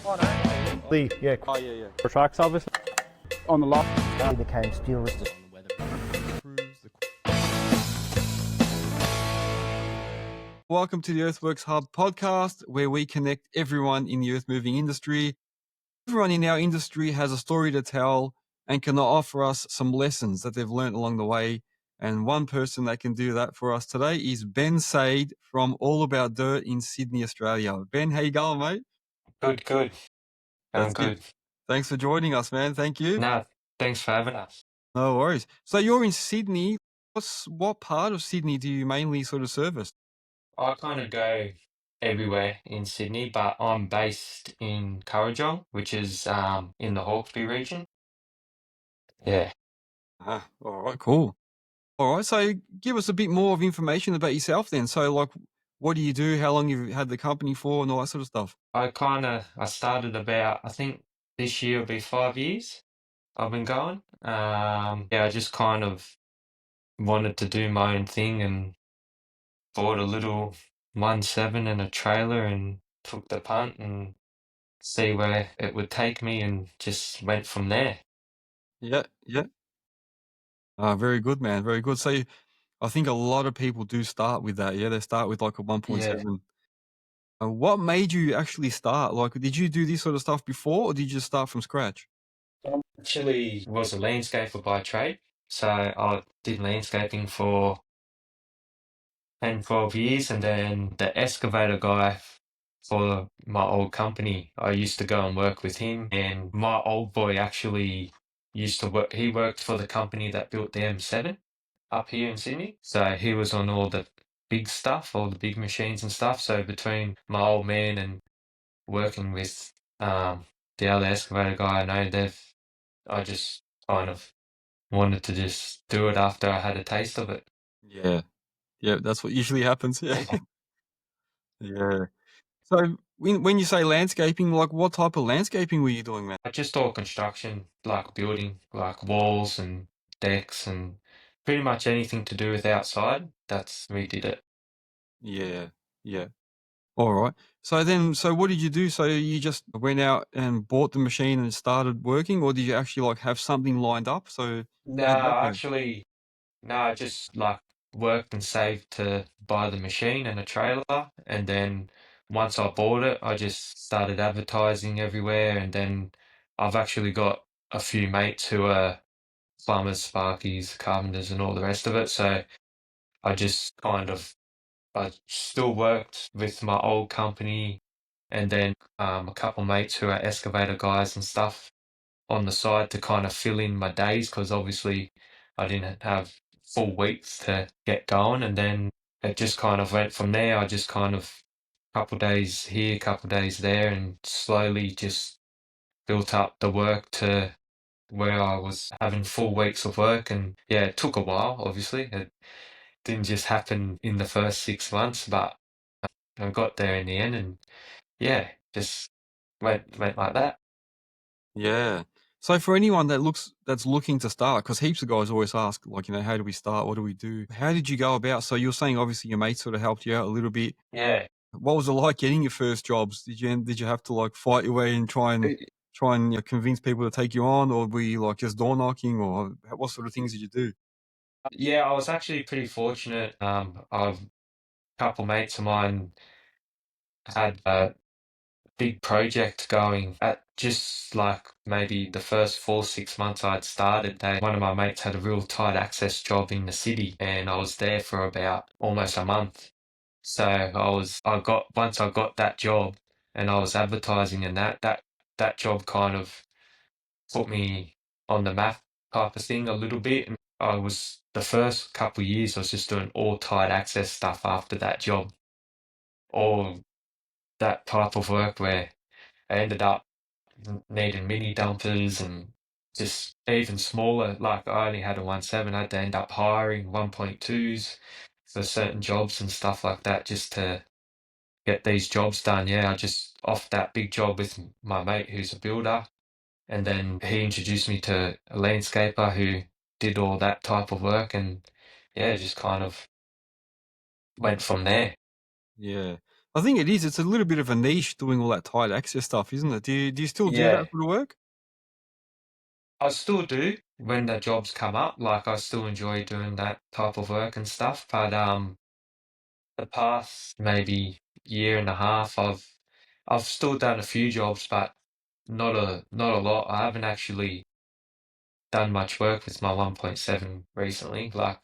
Yeah, Oh, yeah. for tracks, obviously. On the lot. He became steel resistant. Welcome to the Earthworks Hub podcast, where we connect everyone in the earth-moving industry. Everyone in our industry has a story to tell and can offer us some lessons that they've learned along the way. And one person that can do that for us today is Ben Sade from All About Dirt in Sydney, Australia. Ben, how you going, mate? Good. Going That's good. good. Thanks for joining us, man. Thank you. No, thanks for having us. No worries. So you're in Sydney. What part of Sydney do you mainly sort of service? I kind of go everywhere in Sydney, but I'm based in Kurrajong, which is in the Hawkesbury region. Yeah. All right, cool. All right, so give us a bit more of information about yourself then. So, like, what do you do? How long you've had the company for, and all that sort of stuff? I started about, I think this year will be 5 years I've been going. Yeah, I just kind of wanted to do my own thing and bought a little 1.7 and a trailer and took the punt and see where it would take me and just went from there. Yeah. Very good, man. Very good. So, I think a lot of people do start with that. Yeah, they start with like a Yeah. 1.7. What made you actually start? Like, did you do this sort of stuff before, or did you just start from scratch? I actually was a landscaper by trade. So I did landscaping for 10, 12 years, and then the excavator guy for my old company, I used to go and work with him. And my old boy actually used to work, he worked for the company that built the M7 up here in Sydney. So he was on all the big stuff, all the big machines and stuff. So between my old man and working with the other excavator guy, I just kind of wanted to just do it after I had a taste of it. Yeah, that's what usually happens. Yeah, yeah. So, when you say landscaping, like, what type of landscaping were you doing, man? Just all construction, like building, like walls and decks and pretty much anything to do with outside. We did it. Yeah. All right. So what did you do? So you just went out and bought the machine and started working, or did you actually like have something lined up? So No, how did that go? actually, no, I just like worked and saved to buy the machine and a trailer. And then once I bought it, I just started advertising everywhere. And then I've actually got a few mates who are plumbers, sparkies, carpenters, and all the rest of it. So I just I still worked with my old company and then a couple mates who are excavator guys and stuff on the side to kind of fill in my days because obviously I didn't have full weeks to get going. And then it just kind of went from there. I just kind of couple days here, couple days there, and slowly just built up the work to where I was having full weeks of work. And yeah, it took a while, obviously. It didn't just happen in the first 6 months, but I got there in the end, and yeah, just went like that. Yeah. So for anyone that's looking to start, because heaps of guys always ask, like, how do we start? What do we do? How did you go about? So you're saying obviously your mates sort of helped you out a little bit. Yeah. What was it like getting your first jobs? Did you have to like fight your way and try and convince people to take you on, or were you like just door knocking, or what sort of things did you do? Yeah, I was actually pretty fortunate. A couple mates of mine had a big project going at just like maybe the first 4, 6 months I'd started. One of my mates had a real tight access job in the city, and I was there for about almost a month. So once I got that job and I was advertising and that job kind of put me on the map type of thing a little bit. And I was the first couple of years I was just doing all tight access stuff after that job, all that type of work where I ended up needing mini dumpers and just even smaller. Like I only had a 1.7, I had to end up hiring 1.2s for certain jobs and stuff like that just to get these jobs done. Yeah, I just off that big job with my mate who's a builder. And then he introduced me to a landscaper who did all that type of work. And yeah, just kind of went from there. Yeah. I think it is. It's a little bit of a niche doing all that tight access stuff, isn't it? Do you still do Yeah, that sort of work? I still do when the jobs come up. Like I still enjoy doing that type of work and stuff. But the past maybe year and a half, I've still done a few jobs, but not a lot. I haven't actually done much work with my 1.7 recently. Like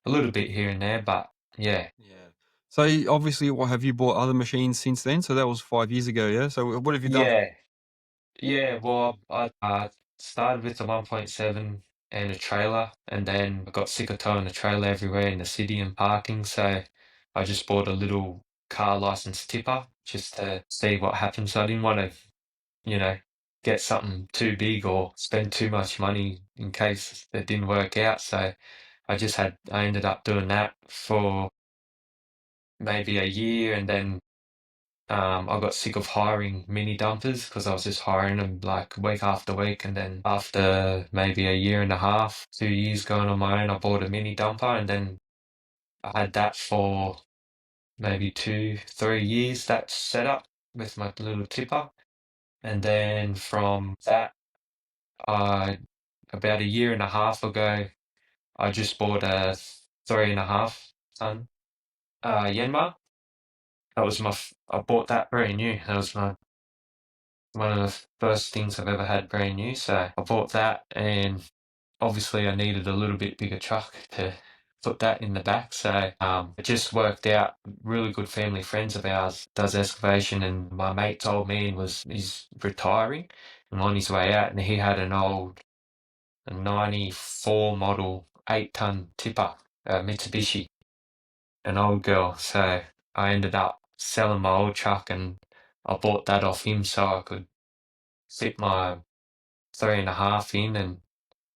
a little bit here and there, but yeah. Yeah. So obviously, what have you bought other machines since then? So that was 5 years ago, yeah. So what have you done? Yeah. Yeah, well, I started with the 1.7 and a trailer, and then I got sick of towing the trailer everywhere in the city and parking, so I just bought a little car license tipper just to see what happens. So I didn't want to, you know, get something too big or spend too much money in case it didn't work out. So I ended up doing that for maybe a year, and then I got sick of hiring mini dumpers because I was just hiring them like week after week. And then after maybe a year and a half, 2 years going on my own, I bought a mini dumper. And then I had that for maybe 3 years, that setup with my little tipper. And then from that, I, about a year and a half ago, I just bought a 3.5 ton Yanmar. I bought that very new. That was one of the first things I've ever had brand new. So I bought that, and obviously I needed a little bit bigger truck to put that in the back. So it just worked out. Really good family friends of ours does excavation, and my mate's old man he's retiring and on his way out, and he had a 94 model 8-ton tipper, Mitsubishi, an old girl. So I ended up selling my old truck, and I bought that off him so I could fit my 3.5 in, and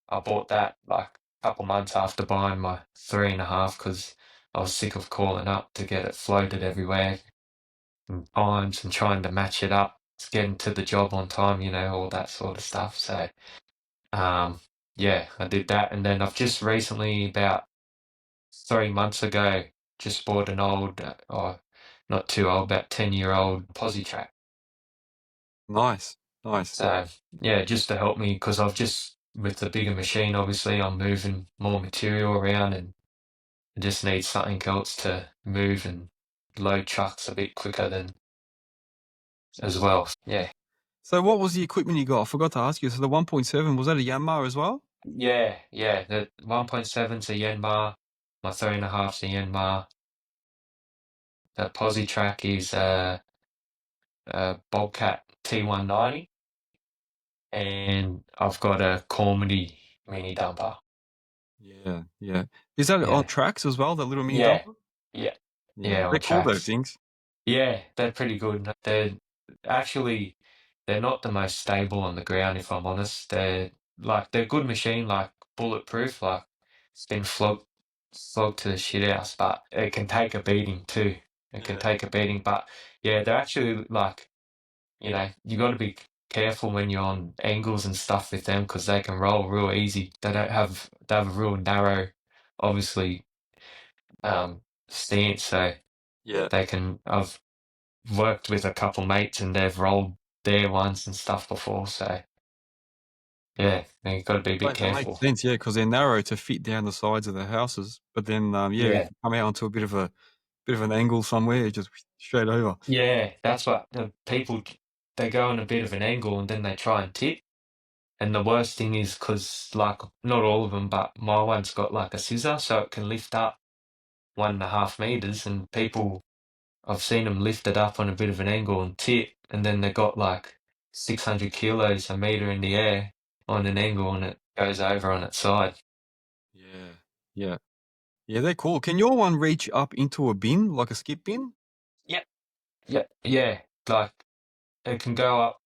I bought that like a couple months after buying my 3.5 because I was sick of calling up to get it floated everywhere and times and trying to match it up, getting to the job on time, all that sort of stuff. So, um, yeah, I did that, and then I've just recently, about 3 months ago, just bought an old, or not too old, about 10-year-old posi track. Nice, nice. So yeah, just to help me because I've just with the bigger machine, obviously I'm moving more material around, and I just need something else to move and load trucks a bit quicker than as well. Yeah, So what was the equipment you got? I forgot to ask you. So the 1.7, was that a Yanmar as well? yeah. The 1.7's a Yanmar, my 3.5's a Yanmar. The posi track is a Bobcat T190, and I've got a Cormedy mini dumper. Yeah, yeah. Is that on Yeah, tracks as well, that little mini yeah, dumper? yeah, Yeah, yeah, they're on cool, those tracks. things. Yeah, they're pretty good. Actually they're not the most stable on the ground, if I'm honest. They're good machine, like bulletproof, like it's been flogged to the shit house, but it can take a beating too. It can Yeah. take a beating, but yeah, they're actually like, you got to be careful when you're on angles and stuff with them because they can roll real easy. They have a real narrow, obviously, stance, so Yeah. I've worked with a couple mates and they've rolled their ones and stuff before, so yeah, you got to be a bit That makes careful. sense, yeah, because they're narrow to fit down the sides of the houses. But then, yeah, if Yeah, you come out onto a bit of an angle somewhere, just straight over. yeah, that's what the people they go on a bit of an angle and then they try and tip. And the worst thing is because, like, not all of them, but my one's got like a scissor, so it can lift up 1.5 meters, and I've seen them lift it up on a bit of an angle and tip, and then they got like 600 kilos a meter in the air on an angle, and it goes over on its side. Yeah. Yeah. Yeah, they're cool. Can your one reach up into a bin, like a skip bin? Yep. Yeah. Like it can go up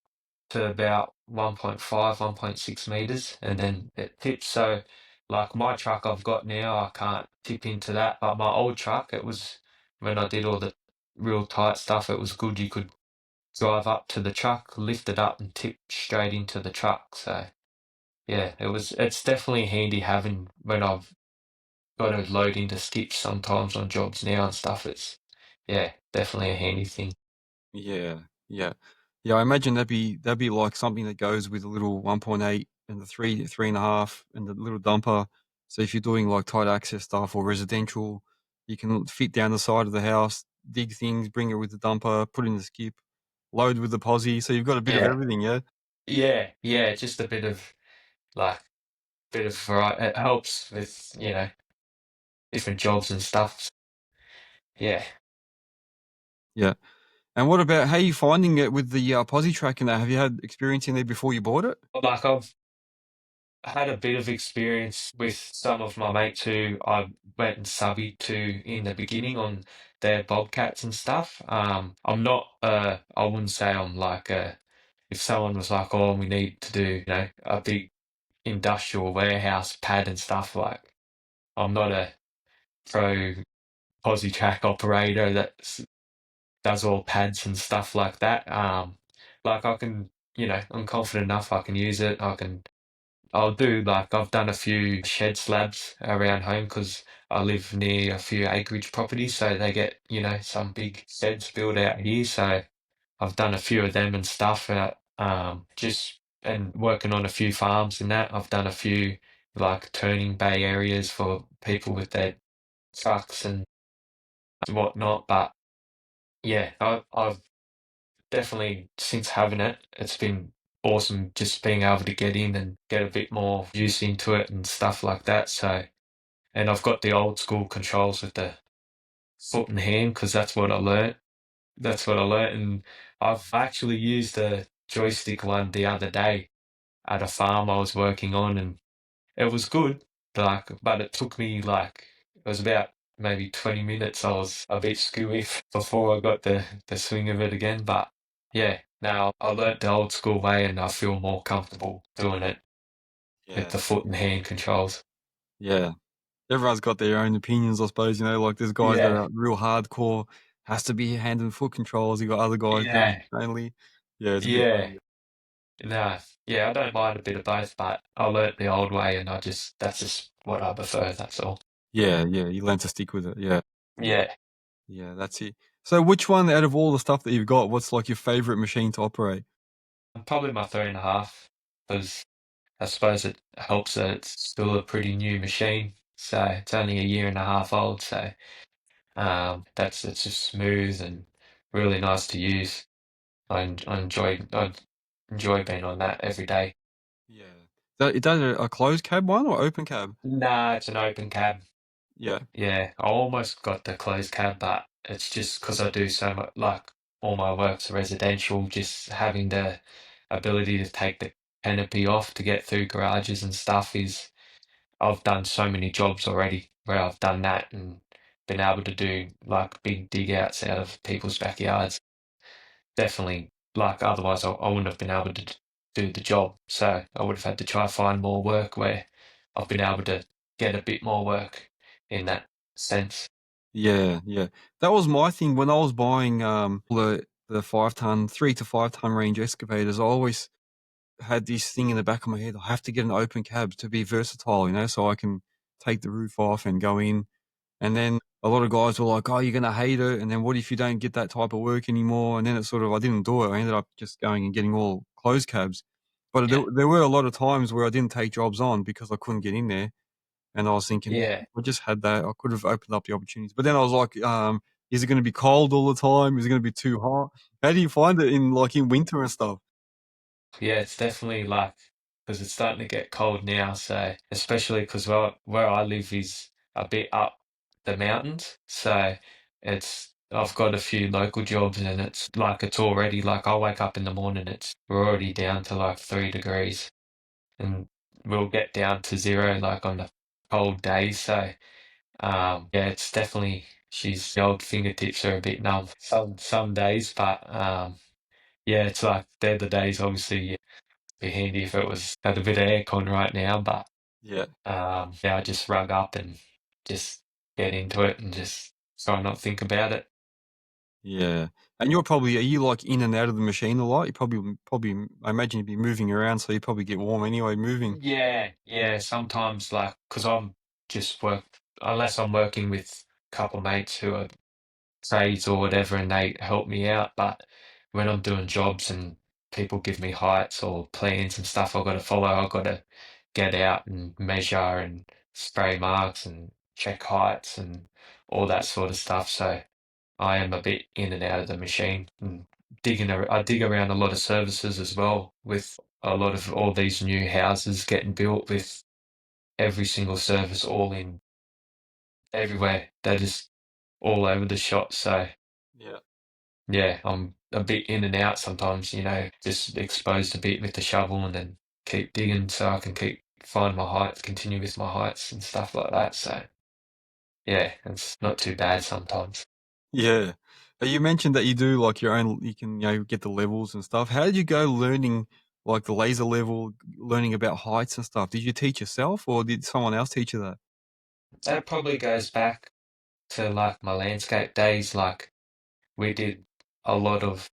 to about 1.5, 1.6 meters, and then it tips. So, like my truck I've got now, I can't tip into that. But my old truck, it was when I did all the real tight stuff, it was good. You could drive up to the truck, lift it up, and tip straight into the truck. So, yeah, it's definitely handy having when I've got to load into skips sometimes on jobs now and stuff. Yeah, definitely a handy thing. Yeah, yeah, yeah. I imagine that'd be like something that goes with a little 1.8 and the 3.5 and the little dumper. So if you're doing like tight access stuff or residential, you can fit down the side of the house, dig things, bring it with the dumper, put in the skip, load with the posi. So you've got a bit of Yeah. everything, yeah. Yeah, just a bit of like bit of variety. It helps with, different jobs and stuff. Yeah. Yeah. And what about how you finding it with the posi track and that? Have you had experience in there before you bought it? Like I've had a bit of experience with some of my mates who I went and subbied to in the beginning on their bobcats and stuff. I'm not I wouldn't say I'm like if someone was like, oh, we need to do, a big industrial warehouse pad and stuff, like I'm not a pro posi track operator that does all pads and stuff like that. Like I can, I'm confident enough I can use it. I'll do like I've done a few shed slabs around home because I live near a few acreage properties, so they get, some big sheds built out here. So I've done a few of them and stuff. Just and working on a few farms and that. I've done a few like turning bay areas for people with their trucks and whatnot. But yeah, I've definitely since having it, it's been awesome just being able to get in and get a bit more use into it and stuff like that. So, and I've got the old school controls with the foot and hand because that's what I learnt. That's what I learnt, and I've actually used a joystick one the other day at a farm I was working on, and it was good. Like, but it took me like it was about maybe 20 minutes. I was a bit screwy before I got the swing of it again. But yeah, now I learnt the old school way, and I feel more comfortable doing it with Yeah. the foot and hand controls. Yeah. Everyone's got their own opinions, I suppose, like there's guys that Yeah, are real hardcore, has to be hand and foot controls. You got other guys going yeah, only. Yeah, it's a bit yeah. funny. No, yeah, I don't mind a bit of both, but I learnt the old way, and that's just what I prefer. That's all. Yeah, yeah, you learn to stick with it. Yeah. Yeah. Yeah, that's it. So which one out of all the stuff that you've got, what's like your favorite machine to operate? Probably my 3.5, because I suppose it helps that it's still a pretty new machine. So it's only a year and a half old. So it's just smooth and really nice to use. I enjoy being on that every day. Yeah. Is that a closed cab one or open cab? Nah, it's an open cab. Yeah. Yeah, I almost got the closed cab, but it's just because I do so much, like all my work's residential, just having the ability to take the canopy off to get through garages and stuff is, I've done so many jobs already where I've done that and been able to do like big dig outs out of people's backyards. Definitely, like otherwise I wouldn't have been able to do the job. So I would have had to try find more work where I've been able to get a bit more work in that sense. Yeah, yeah. That was my thing when I was buying the 5 ton, 3 to 5 ton range excavators. I always had this thing in the back of my head. I have to get an open cab to be versatile, so I can take the roof off and go in. And then a lot of guys were like, "Oh, you're gonna hate it." And then what if you don't get that type of work anymore? And then I didn't do it. I ended up just going and getting all closed cabs. But Yeah. there were a lot of times where I didn't take jobs on because I couldn't get in there. And I was thinking, Yeah. I just had that. I could have opened up the opportunities. But then I was like, is it going to be cold all the time? Is it going to be too hot? How do you find it in winter and stuff? Yeah, it's definitely like because it's starting to get cold now, so especially because where I live is a bit up the mountains, so it's I've got a few local jobs and it's like it's already like I wake up in the morning, we're already down to like 3 degrees and we'll get down to zero like on the cold days. So yeah, it's definitely she's the old fingertips are a bit numb some days, but yeah, it's like they're the days obviously be handy if it was had a bit of aircon right now, but Yeah. yeah, I just rug up and just get into it and just try not think about it. Yeah. And are you like in and out of the machine a lot? You probably, I imagine you'd be moving around, so you probably get warm anyway moving. Yeah, yeah. Sometimes, like, because I'm just work unless I'm working with a couple mates who are trades or whatever, and they help me out. But when I'm doing jobs and people give me heights or plans and stuff I've got to follow, I've got to get out and measure and spray marks and check heights and all that sort of stuff. So I am a bit in and out of the machine and I dig around a lot of services as well, with a lot of all these new houses getting built, with every single service all in everywhere. They're just all over the shop. So Yeah. yeah, I'm a bit in and out sometimes, just exposed a bit with the shovel and then keep digging so I can find my heights, continue with my heights and stuff like that. So yeah, it's not too bad sometimes. Yeah. You mentioned that you do like your own, you can, get the levels and stuff. How did you go learning like the laser level, learning about heights and stuff? Did you teach yourself or did someone else teach you that? That probably goes back to like my landscape days. Like we did a lot of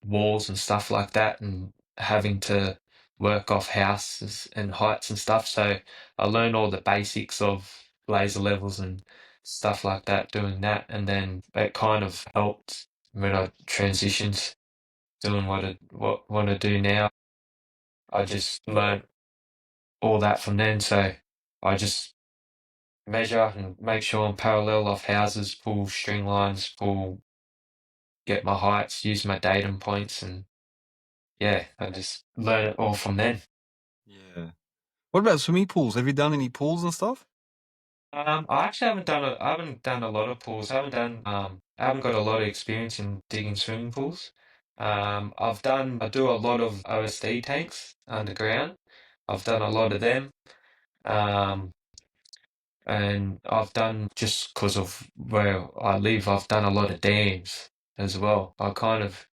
walls and stuff like that and having to work off houses and heights and stuff. So I learned all the basics of laser levels and stuff like that doing that. And then it kind of helped when I transitioned doing what I do now. I just learned all that from then. So I just measure and make sure I'm parallel off houses, pull string lines, get my heights, use my datum points, and yeah, I just learn it all from then. Yeah. What about swimming pools? Have you done any pools and stuff? I actually I haven't done a lot of pools. I haven't got a lot of experience in digging swimming pools. I do a lot of OSD tanks underground. I've done a lot of them. Um, and I've done, just because of where I live, I've done a lot of dams as well. I kind of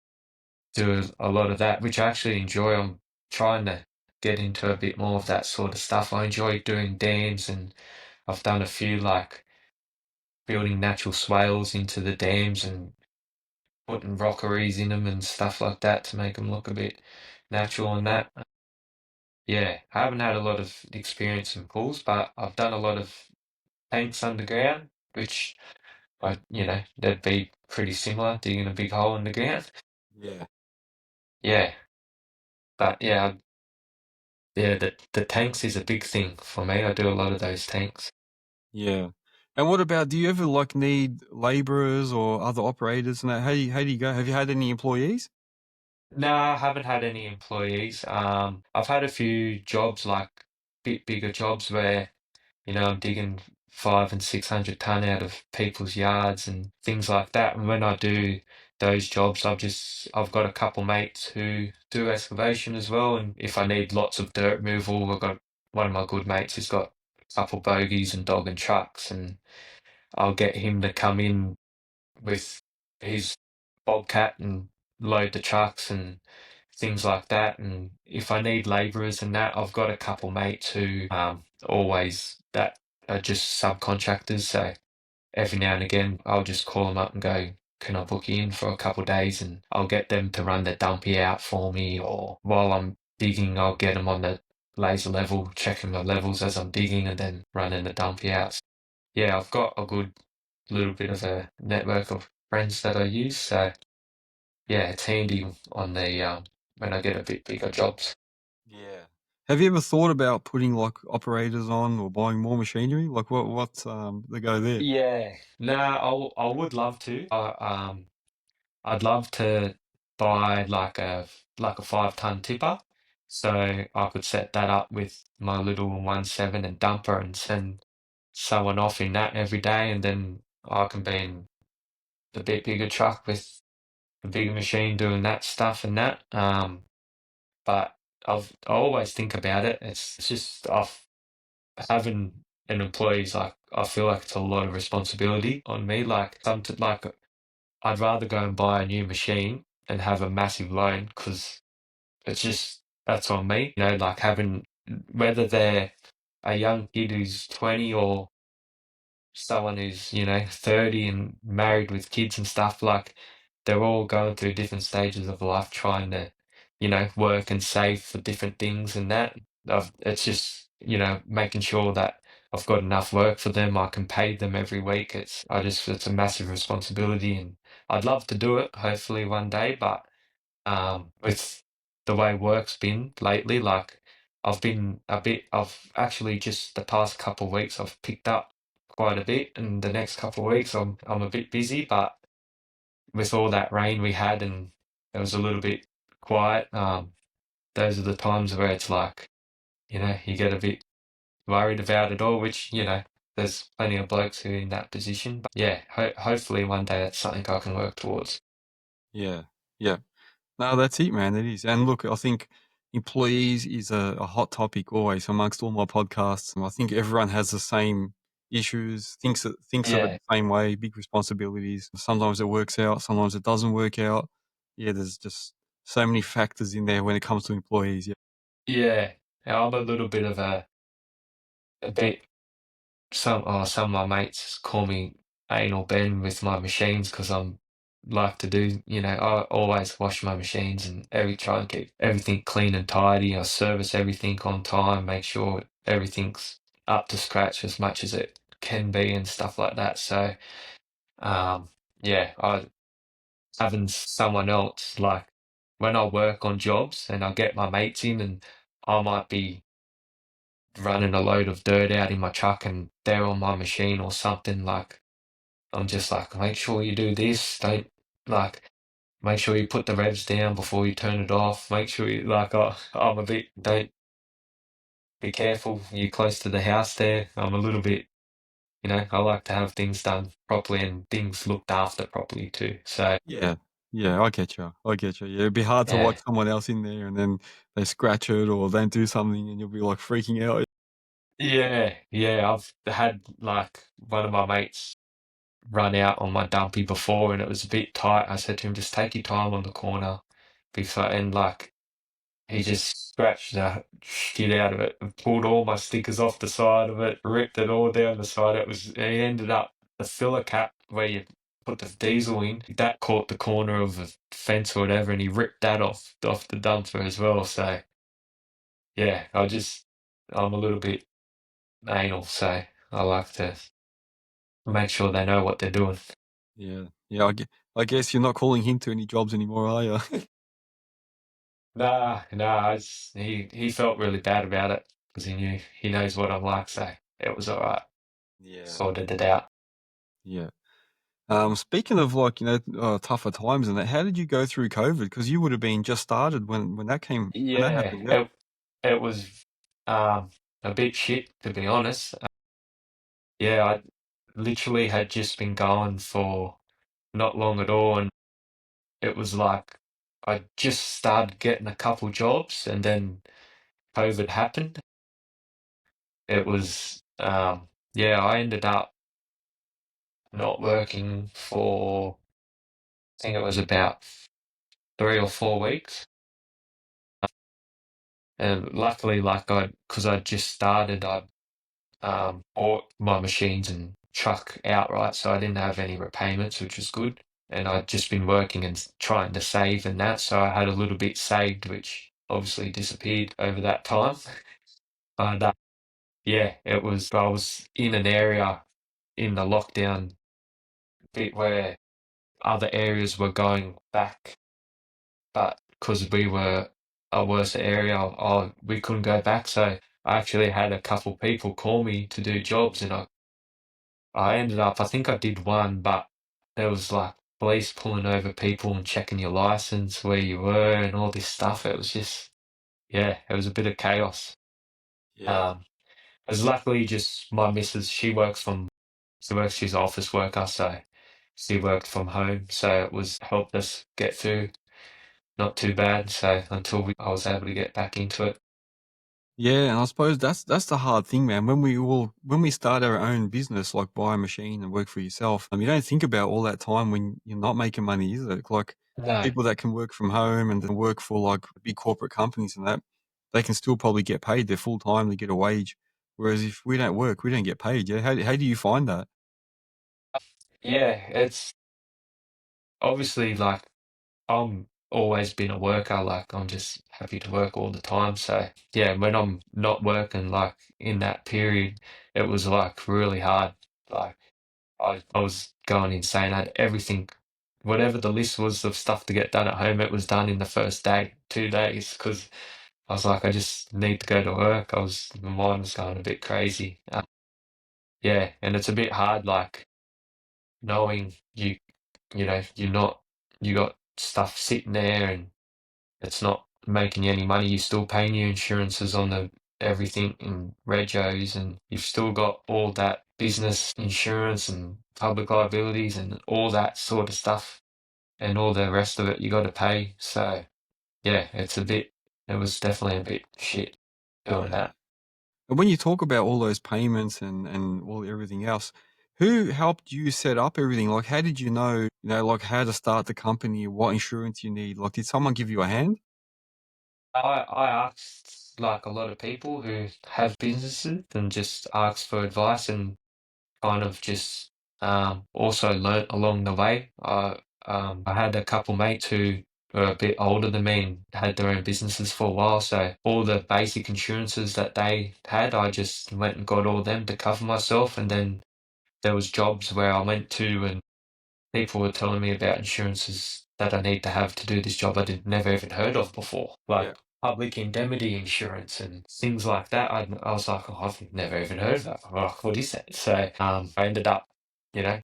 do a lot of that, which I actually enjoy. I'm trying to get into a bit more of that sort of stuff. I enjoy doing dams, and I've done a few, like building natural swales into the dams and putting rockeries in them and stuff like that to make them look a bit natural and that. Yeah, I haven't had a lot of experience in pools, but I've done a lot of tanks underground, which they'd be pretty similar, digging a big hole in the ground. Yeah. Yeah, but yeah, the tanks is a big thing for me. I do a lot of those tanks. Yeah. And what about, do you ever like need laborers or other operators and that? How do you go? Have you had any employees? No, I haven't had any employees. I've had a few jobs, like bit bigger jobs where, I'm digging 500 and 600 ton out of people's yards and things like that. And when I do those jobs, I've got a couple mates who do excavation as well. And if I need lots of dirt removal, I've got one of my good mates who's got a couple bogies and dog and trucks, and I'll get him to come in with his bobcat and load the trucks and things like that. And if I need labourers and that, I've got a couple mates who always that are just subcontractors. So every now and again, I'll just call them up and go, "Can I book you in for a couple of days?" And I'll get them to run the dumpy out for me, or while I'm digging, I'll get them on the laser level, checking my levels as I'm digging, and then running the dumpy out. Yeah, I've got a good little bit of a network of friends that I use. So yeah, it's handy on the when I get a bit bigger jobs. Yeah. Have you ever thought about putting like operators on or buying more machinery? Like what's the go there? Yeah, no, I would love to. I'd love to buy like a 5 ton tipper, so I could set that up with my little 1.7 and dumper and send someone off in that every day, and then I can be in the bit bigger truck with the bigger machine doing that stuff and that. But I always think about it. It's just having an employee is like, I feel like it's a lot of responsibility on me. Like I'd rather go and buy a new machine and have a massive loan, because it's just that's on me. Like having, whether they're a young kid who's 20 or someone who's 30 and married with kids and stuff, like they're all going through different stages of life, trying to work and save for different things and that. It's just making sure that I've got enough work for them. I can pay them every week. It's a massive responsibility, and I'd love to do it, hopefully one day. But with the way work's been lately, like I've actually just the past couple of weeks I've picked up quite a bit, and the next couple of weeks I'm a bit busy, but with all that rain we had and it was a little bit quiet, those are the times where it's like, you get a bit worried about it all, which, there's plenty of blokes who are in that position. But yeah, hopefully one day that's something I can work towards. Yeah. Yeah. No, that's it, man. It is. And look, I think employees is a hot topic always amongst all my podcasts. And I think everyone has the same issues, thinks of it Yeah, the same way, big responsibilities. Sometimes it works out, sometimes it doesn't work out. Yeah, there's just so many factors in there when it comes to employees. Yeah. yeah. I'm a little bit of a bit some of my mates call me anal Ben with my machines because I'm like to do, I always wash my machines and try and keep everything clean and tidy. I service everything on time, make sure everything's up to scratch as much as it can be and stuff like that. So, um, yeah, I having someone else like when I work on jobs and I get my mates in and I might be running a load of dirt out in my truck and they're on my machine or something, like I'm just like, make sure you do this, don't like make sure you put the revs down before you turn it off, make sure you like I'm a bit don't be careful, you're close to the house there. I'm a little bit, I like to have things done properly and things looked after properly too. So Yeah. Yeah, I get you. I get you. Yeah, it'd be hard to watch yeah. someone else in there and then they scratch it or don't do something and you'll be like freaking out. Yeah, yeah. I've had like one of my mates run out on my dumpy before and it was a bit tight. I said to him, just take your time on the corner before and like he just scratched the shit out of it and pulled all my stickers off the side of it, ripped it all down the side. He ended up the filler cap where you put the diesel in, that caught the corner of the fence or whatever, and he ripped that off the dumper as well. So yeah, I'm a little bit anal, so I like to make sure they know what they're doing. Yeah. Yeah, I guess you're not calling him to any jobs anymore, are you? Nah, nah, he felt really bad about it because he knows what I'm like, so it was all right. Yeah. Sorted it out. Yeah. Speaking of like, tougher times and that, how did you go through COVID? Because you would have been just started when that Yeah, happened, yeah? it was a bit shit to be honest. Yeah, I literally had just been going for not long at all, and it was like I just started getting a couple jobs, and then COVID happened. It was yeah, I ended up not working for I think it was about 3 or 4 weeks. And luckily, like because I just started, I bought my machines and truck outright, so I didn't have any repayments, which was good. And I'd just been working and trying to save and that, so I had a little bit saved, which obviously disappeared over that time. But yeah, I was in an area in the lockdown bit where other areas were going back, but because we were a worse area, we couldn't go back. So I actually had a couple people call me to do jobs, and I ended up, I think I did one, but there was like police pulling over people and checking your license, where you were, and all this stuff. It was just, yeah, it was a bit of chaos. Yeah. Um, it was luckily just my missus, she's an office worker, so she worked from home, so it was helped us get through not too bad. So I was able to get back into it. Yeah, and I suppose that's the hard thing, man. When we start our own business, like buy a machine and work for yourself, you don't think about all that time when you're not making money, is it? Like No. people that can work from home and then work for like big corporate companies and that, they can still probably get paid. They're full time, they get a wage. Whereas if we don't work, we don't get paid. Yeah. How do you find that? Yeah, it's obviously like I'm always been a worker, like I'm just happy to work all the time. So yeah, when I'm not working, like in that period, it was like really hard. Like I was going insane. I had everything, whatever the list was of stuff to get done at home, it was done in the first day, 2 days, because I was like, I just need to go to work. My mind was going a bit crazy. Yeah, and it's a bit hard, like knowing you got stuff sitting there and it's not making you any money. You're still paying your insurances on the everything in regos, and you've still got all that business insurance and public liabilities and all that sort of stuff, and all the rest of it you got to pay. So yeah, it was definitely a bit shit doing Yeah. that. And when you talk about all those payments and all everything else, who helped you set up everything? Like, how did like how to start the company, what insurance you need? Like, did someone give you a hand? I asked like a lot of people who have businesses and just asked for advice, and kind of just also learnt along the way. I had a couple mates who were a bit older than me and had their own businesses for a while, so all the basic insurances that they had, I just went and got all them to cover myself. And then there was jobs where I went to and people were telling me about insurances that I need to have to do this job I did never even heard of before, Yeah. like public indemnity insurance and things like that. I was like, oh, I've never even heard of that. Like, what is that? So I ended up, you know,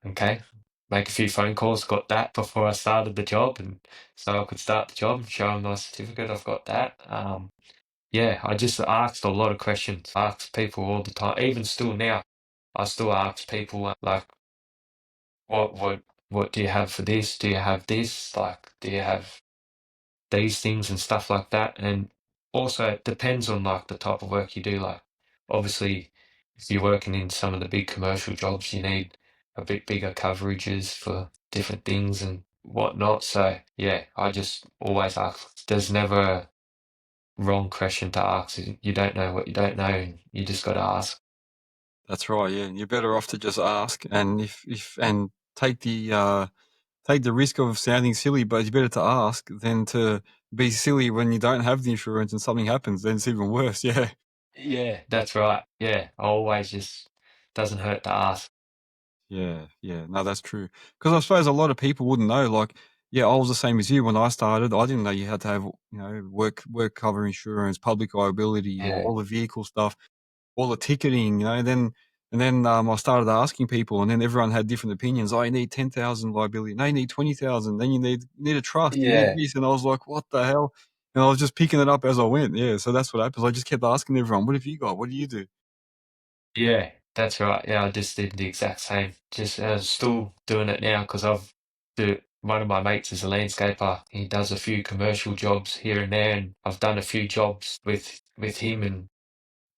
okay, make a few phone calls, got that before I started the job, and so I could start the job and show them my certificate. I've got that. Yeah, I just asked a lot of questions. Asked people all the time. Even still now, I still ask people like, what what what do you have for this? Do you have this? Like, do you have these things and stuff like that? And also, it depends on like the type of work you do. Like, obviously, if you're working in some of the big commercial jobs, you need a bit bigger coverages for different things and whatnot. So yeah, I just always ask. There's never a wrong question to ask. You don't know what you don't know, and you just got to ask. That's right. Yeah. You're better off to just ask and if and take the risk of sounding silly, but it's better to ask than to be silly when you don't have the insurance and something happens. Then it's even worse. Yeah. Yeah, that's right. Yeah, I always just doesn't hurt to ask. Yeah, yeah. No, that's true. Because I suppose a lot of people wouldn't know. Like, yeah, I was the same as you when I started. I didn't know you had to have, work cover insurance, public liability, Yeah. all the vehicle stuff, all the ticketing. And then I started asking people, and then everyone had different opinions. Oh, you need 10,000 liability. No, you need 20,000. Then you need a trust. You need Yeah. this, and I was like, what the hell? And I was just picking it up as I went. Yeah, so that's what happens. I just kept asking everyone, what have you got? What do you do? Yeah, that's right. Yeah, I just did the exact same. Just still doing it now because one of my mates is a landscaper. He does a few commercial jobs here and there, and I've done a few jobs with him, and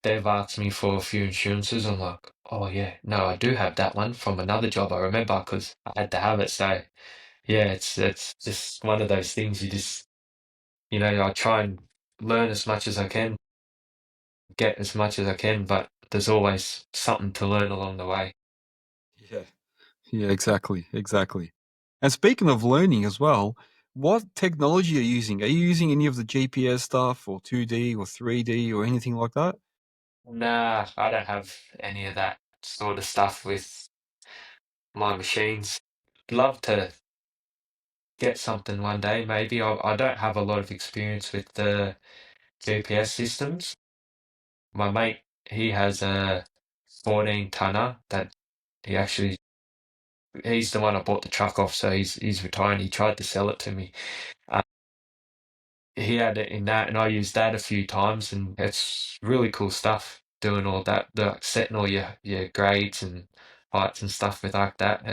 they've asked me for a few insurances. I'm like, oh yeah, no, I do have that one from another job. I remember because I had to have it. So yeah, it's just one of those things. I try and learn as much as I can, get as much as I can, but there's always something to learn along the way. Yeah. Yeah, exactly, exactly. And speaking of learning as well, what technology are you using? Are you using any of the GPS stuff or 2D or 3D or anything like that? Nah, I don't have any of that sort of stuff with my machines. Love to get something one day, maybe. I don't have a lot of experience with the GPS systems. My mate, he has a 14 tonner that he actually, he's the one I bought the truck off, so he's retiring. He tried to sell it to me. Uh, he had it in that, and I used that a few times, and it's really cool stuff doing all that, the setting all your grades and heights and stuff with like that.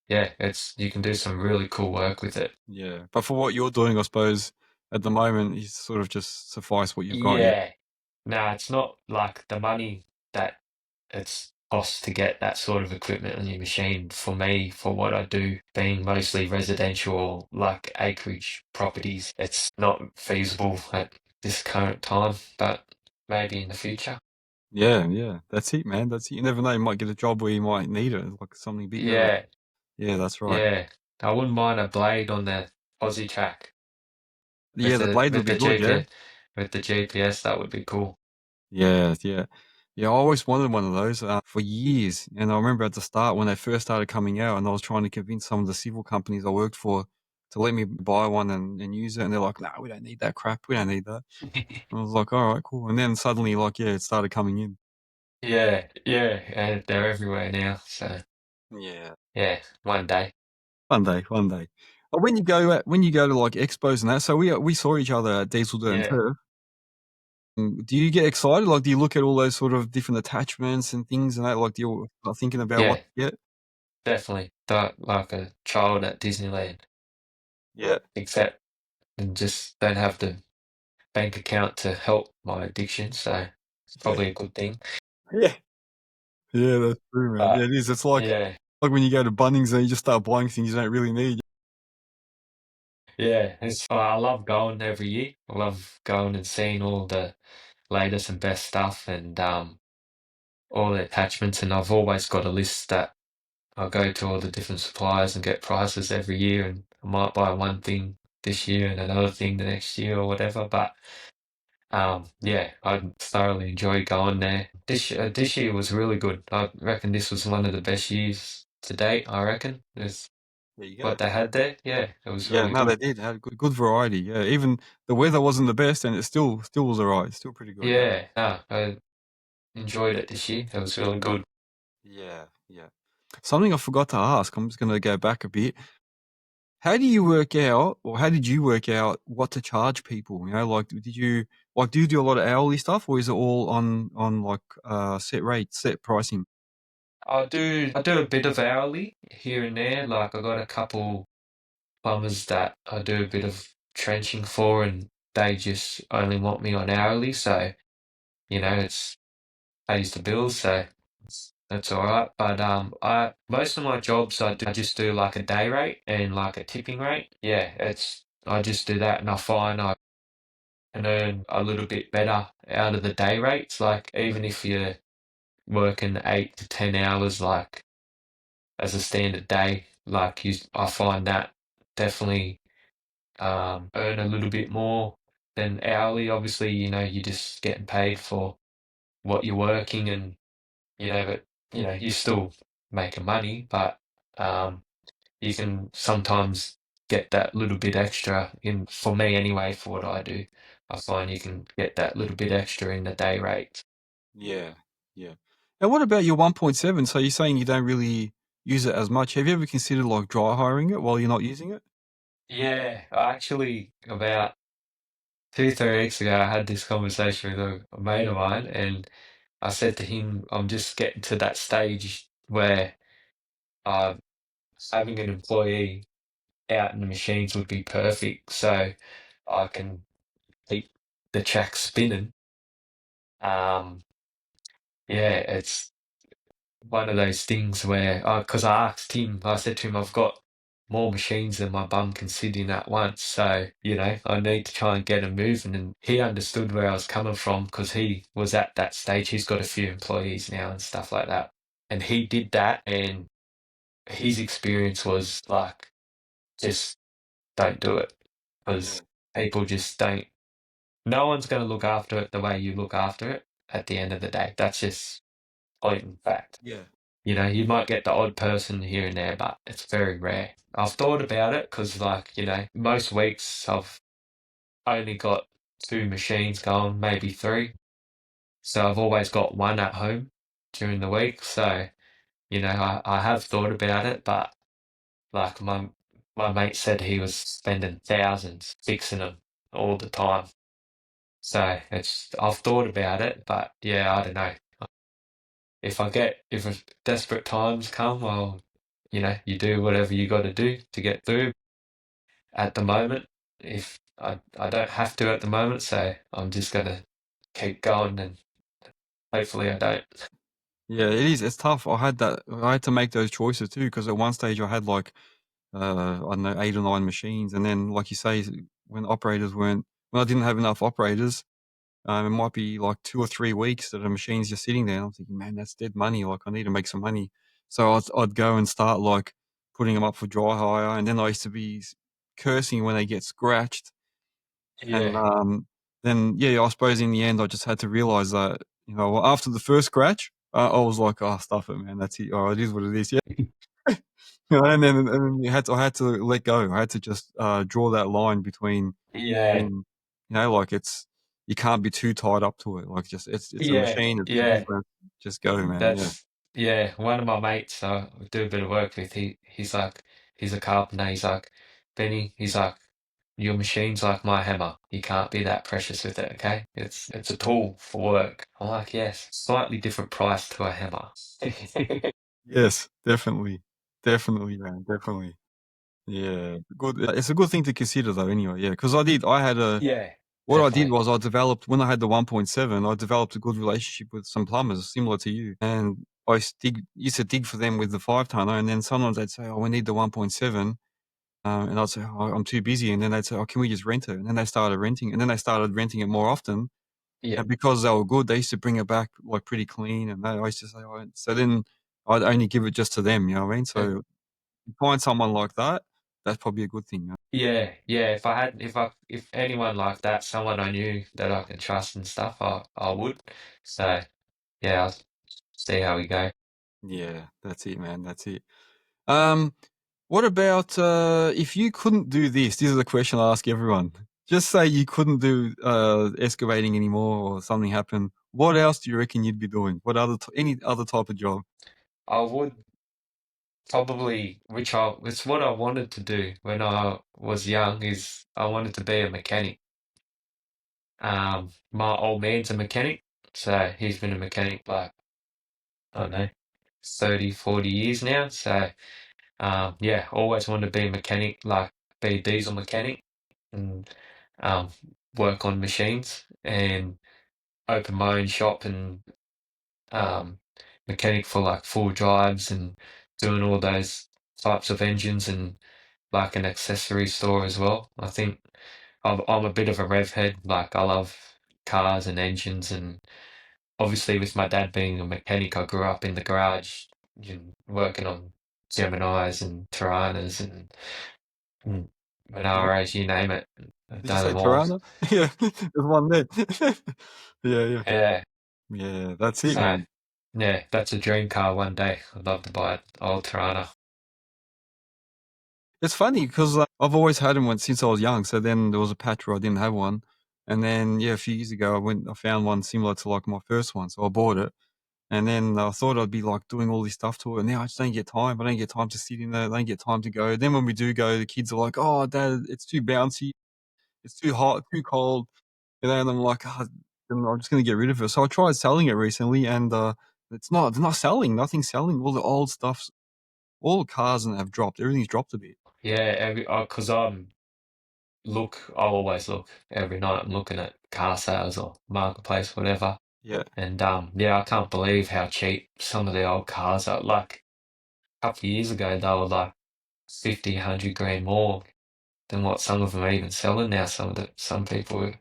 Yeah, it's you can do some really cool work with it. Yeah. But for what you're doing, I suppose, at the moment, you sort of just suffice what you've got, yeah. Yeah. No, it's not like the money that it's costs to get that sort of equipment on your machine. For me, for what I do, being mostly residential, like acreage properties, it's not feasible at this current time, but maybe in the future. Yeah, yeah. That's it, man. That's it. You never know, you might get a job where you might need it, like something bigger. Or, Yeah, yeah, that's right. yeah. I wouldn't mind a blade on the Aussie track Yeah, the blade would with be the good, yeah. GPS with the GPS. That would be cool. Yeah, yeah. Yeah, I always wanted one of those for years. And I remember at the start when they first started coming out, and I was trying to convince some of the civil companies I worked for to let me buy one and use it. And they're like, no, we don't need that crap. We don't need that. And I was like, all right, cool. And then suddenly, like, yeah, it started coming in. Yeah, yeah, and they're everywhere now. So Yeah. yeah, one day. One day, one day. But when you go to like expos and that, so we saw each other at Diesel Dirt and Yeah, Turf. Do you get excited? Like, do you look at all those sort of different attachments and things and that? Like, do you start thinking about what yeah, to get? definitely. Like a child at Disneyland, Yeah. except and just don't have the bank account to help my addiction. So it's probably a good thing. Yeah. Yeah, that's true, man. Yeah, But it is. It's like yeah, when you go to Bunnings and you just start buying things you don't really need. yeah, I love going every year. I love going and seeing all the latest and best stuff and all the attachments. And I've always got a list that I go to all the different suppliers and get prices every year. And I might buy one thing this year and another thing the next year or whatever. But yeah, I thoroughly enjoyed going there. This year was really good. I reckon this was one of the best years to date. I reckon is There you go. what they had there. Yeah, it was Yeah, really no, they good. did. Had good variety. Yeah, even the weather wasn't the best, and it still was alright. Still pretty good. Yeah. Yeah, no, I enjoyed it this year. It was really good. Yeah, yeah. Something I forgot to ask. I'm just going to go back a bit. How do you work out, or how did you work out what to charge people? You know, like, do you do a lot of hourly stuff, or is it all on like set rate, set pricing? I do a bit of hourly here and there. Like I got a couple plumbers that I do a bit of trenching for, and they just only want me on hourly. So it's pays the bills. So that's all right. But I most of my jobs I just do like a day rate and like a tipping rate. Yeah, I just do that, and I find I can earn a little bit better out of the day rates. Like even if you're working 8 to 10 hours, like as a standard day, like I find that definitely earn a little bit more than hourly. Obviously, you're just getting paid for what you're working, and but you're still making money, but um, you can sometimes get that little bit extra in. For me, anyway, for what I do, I find you can get that little bit extra in the day rate. Yeah, yeah. And what about your 1.7? So you're saying you don't really use it as much. Have you ever considered like dry hiring it while you're not using it? Yeah, I actually about 2, 3 weeks ago, I had this conversation with a mate of mine, and I said to him, I'm just getting to that stage where uh, having an employee out in the machines would be perfect, so I can keep the track spinning. Um, yeah, it's one of those things where, because I asked him, I said to him, I've got more machines than my bum can sit in at once, so I need to try and get him moving. And he understood where I was coming from because he was at that stage. He's got a few employees now and stuff like that, and he did that, and his experience was like, just don't do it Yeah. because people just don't. No one's going to look after it the way you look after it at the end of the day. That's just blatant fact. Yeah. You might get the odd person here and there, but it's very rare. I've thought about it because, like, most weeks I've only got two machines going, maybe three. So I've always got one at home during the week. So, I have thought about it, but like my mate said he was spending thousands fixing them all the time. So I've thought about it, but yeah, I don't know. If desperate times come, well, you do whatever you got to do to get through. At the moment, if I don't have to at the moment, so I'm just gonna keep going, and hopefully I don't. Yeah, it is. It's tough. I had to make those choices too because at one stage I had like I don't know 8 or 9 machines, and then like you say, when I didn't have enough operators, it might be like 2 or 3 weeks that a machine's just sitting there. And I'm thinking, man, that's dead money. Like I need to make some money, so I'd go and start like putting them up for dry hire, and then I used to be cursing when they get scratched. And Yeah, then, yeah, I suppose in the end, I just had to realize that You know, after the first scratch, I was like, oh, stuff it, man. That's it. Oh, it is what it is. Yeah. You know, and I had to let go. I had to just draw that line between, Yeah, you know, like you can't be too tied up to it. Like it's a yeah, machine. It's a yeah. business. Just go, man. Yeah. That's yeah. One of my mates I do a bit of work with. He's like he's a carpenter. He's like Benny. He's like your machine's like my hammer. You can't be that precious with it. Okay, it's a tool for work. I'm like yes, slightly different price to a hammer. Yes, definitely, definitely, man, definitely. Yeah, good. It's a good thing to consider, though. Anyway, yeah, because I had a. Yeah, What I did definitely. was I developed when I had the 1.7. I developed a good relationship with some plumbers, similar to you, and used to dig for them with the 5 tonner, and then sometimes they'd say, "Oh, we need the 1.7," and I'd say, "Oh, I'm too busy," and then they'd say, "Oh, can we just rent it?" And then they started renting, and then they started renting it more often, Yeah, and because they were good, they used to bring it back like pretty clean, and I used to say, "Oh," so then I'd only give it just to them. You know what I mean? So and you find someone like that, that's probably a good thing. yeah, yeah. If anyone like that, someone I knew that I could trust and stuff, I would. So yeah, I'll see how we go. Yeah, that's it, man. That's it. Um, what about if you couldn't do this? This is a question I ask everyone. Just say you couldn't do excavating anymore, or something happened. What else do you reckon you'd be doing? What any other type of job? I would probably, it's what I wanted to do when I was young, is I wanted to be a mechanic. My old man's a mechanic, so he's been a mechanic like, I don't know, 30, 40 years now. So, yeah, always wanted to be a mechanic, like be a diesel mechanic and um, work on machines and open my own shop and um, mechanic for like full drives and doing all those types of engines and like an accessory store as well. I think I'm a bit of a rev head. Like I love cars and engines, and obviously with my dad being a mechanic, I grew up in the garage, working on Geminis and Tiranas and Yeah. Monares, you name it. I've Did you done say them all. Tirana? Yeah, there's one there. Yeah, yeah, Yeah. yeah. That's it, So man. yeah, that's a dream car one day. I'd love to buy an old Tirana. It's funny because I've always had one since I was young. So then there was a patch where I didn't have one, and then yeah, a few years ago I found one similar to like my first one, so I bought it. And then I thought I'd be like doing all this stuff to it. And now I just don't get time. I don't get time to sit in there. I don't get time to go. Then when we do go, the kids are like, "Oh, Dad, it's too bouncy. It's too hot, too cold." You know, and I'm like, "Oh, then I'm just gonna get rid of it." So I tried selling it recently, and it's not selling. Nothing's selling. All the old stuffs, all the cars and have dropped. Everything's dropped a bit. Yeah, because I always look every night. I'm looking at car sales or marketplace, whatever. Yeah, And yeah, I can't believe how cheap some of the old cars are. Like a couple of years ago, they were like 50, 100 grand more than what some of them are even selling now. Some people